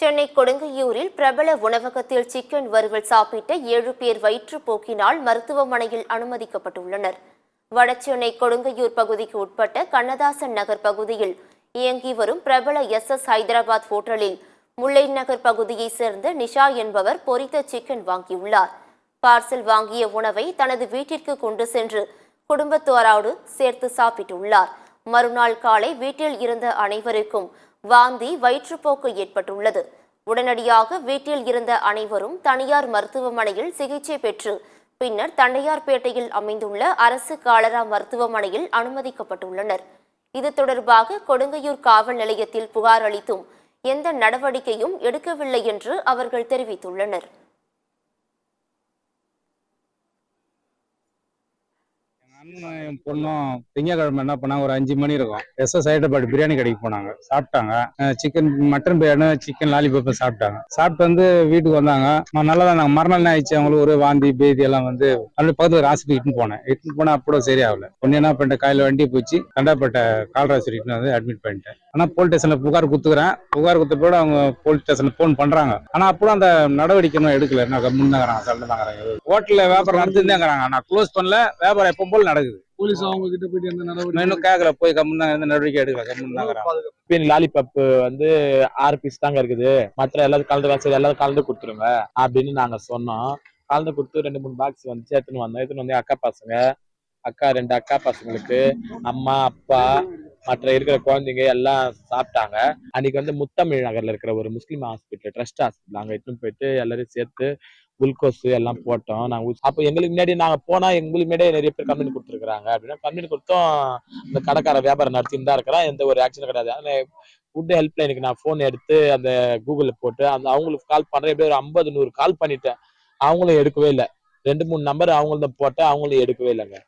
சென்னை கொடுங்கையூரில் பிரபல உணவகத்தில் சிக்கன் வறுவல் சாப்பிட்ட 7 பேர் வயிற்றுப்போக்கினால் மருத்துவமனையில் அனுமதிக்கப்பட்டுள்ளனர். வடசென்னை கொடுங்கையூர் பகுதிக்கு உட்பட்ட கண்ணதாசன் நகர் பகுதியில் இயங்கி வரும் பிரபல எஸ் ஹைதராபாத் ஹோட்டலில் முல்லை நகர் பகுதியைச் சேர்ந்த நிஷா என்பவர் பொரித்த சிக்கன் வாங்கியுள்ளார். பார்சல் வாங்கிய உணவை தனது வீட்டிற்கு கொண்டு சென்று குடும்பத்தாரோடு சேர்த்து சாப்பிட்டுள்ளார். மறுநாள் காலை வீட்டில் இருந்த அனைவருக்கும் வாந்தி, வயிற்றுப்போக்கு ஏற்பட்டுள்ளது. உடனடியாக வீட்டில் இருந்த அனைவரும் தனியார் மருத்துவமனையில் சிகிச்சை பெற்று பின்னர் தண்டையார்பேட்டையில் அமைந்துள்ள அரசு காலரா மருத்துவமனையில் அனுமதிக்கப்பட்டுள்ளனர். இது தொடர்பாக கொடுங்கையூர் காவல் நிலையத்தில் புகார் அளித்தும் எந்த நடவடிக்கையும் எடுக்கவில்லை என்று அவர்கள் தெரிவித்துள்ளனர். அண்ணனும் பொண்ணும் திங்கக்கிழமை என்ன பண்ணாங்க, ஒரு 5 மணி இருக்கும். எஸ் ஹைதராபாத் பிரியாணி கடைக்கு போனாங்க. சாப்பிட்டாங்க. Chicken mutton biryani, chicken lollipop சாப்பிட்டாங்க. சாப்பிட்டு வந்து வீட்டுக்கு வந்தாங்க. நல்லா தான். மறுநாள் என்ன ஆயிடுச்சு, அவங்களுக்கு ஒரு வாந்தி பேதி எல்லாம் வந்து அப்படி பக்கத்துல ஒரு ஹாஸ்பிட்டல் இட்டுன்னு போனா அப்போ சரி ஆகல. ஒன்னு என்ன பண்ணிட்டேன், காலையில வண்டி போச்சு தண்டாப்பேட்டை கால்ராசி வந்து அட்மிட் பண்ணிட்டேன். ஆனா போலீஸ் ஸ்டேஷன்ல புகார் கொடுத்துக்கிறேன். புகார் கொடுத்த போது அவங்க போலீஸ் ஸ்டேஷன்ல போன் பண்றாங்க. ஆனா அப்போ அந்த நடவடிக்கை இன்னும் எடுக்கல. என்ன கம்முன்னாங்கிறாங்க, சண்டை. ஹோட்டல்ல வியாபாரம் நடந்துருந்தாங்கிறாங்க. நான் க்ளோஸ் பண்ணல, வியாபாரம் எப்போ போல நடக்குது. போலீஸ் அவங்க கிட்ட போயிட்டு எந்த நடவடிக்கை இன்னும் கேட்கல, போய் கம்முன்னா எந்த நடவடிக்கை எடுக்கல. கம்முன்னாங்கிறாங்க. லாலிபாப் வந்து 6 பீஸ் தாங்க இருக்குது, மற்ற எல்லாரும் கலந்து சரி எல்லாரும் கலந்து கொடுத்துருங்க அப்படின்னு நாங்க சொன்னோம். கலந்து கொடுத்து 2-3 பாக்ஸ் வந்து எடுத்துன்னு வந்து அக்கா பசங்க, 2 அக்கா பசங்களுக்கு அம்மா அப்பா மற்ற இருக்கிற குழந்தைங்க எல்லாம் சாப்பிட்டாங்க. அன்னைக்கு வந்து முத்தமிழ் நகர்ல இருக்கிற ஒரு முஸ்லீம் ஹாஸ்பிட்டல், ட்ரஸ்ட் ஹாஸ்பிட்டல், அங்க எடுத்துன்னு போயிட்டு எல்லாரும் சேர்த்து குளுக்கோஸ் எல்லாம் போட்டோம். நாங்க அப்போ எங்களுக்கு முன்னாடி நாங்க போனா எங்களுக்கு முன்னாடியே நிறைய பேர் கம்ப்ளைண்ட் கொடுத்துருக்காங்க. அப்படின்னா கம்ப்ளைண்ட் கொடுத்தோம். இந்த கடைக்கார வியாபாரம் நடத்தின்னு தான் இருக்கிறான், எந்த ஒரு ஆக்ஷனும் கிடையாது. அந்த ஃபுட் ஹெல்ப்லைனுக்கு நான் போன் எடுத்து அந்த கூகுள்ல போட்டு அந்த அவங்களுக்கு கால் பண்றேன். எப்படி ஒரு 50-100 கால் பண்ணிட்டேன். அவங்களும் எடுக்கவே இல்லை. 2-3 நம்பர் அவங்களும் போட்டேன், அவங்களும் எடுக்கவே இல்லைங்க.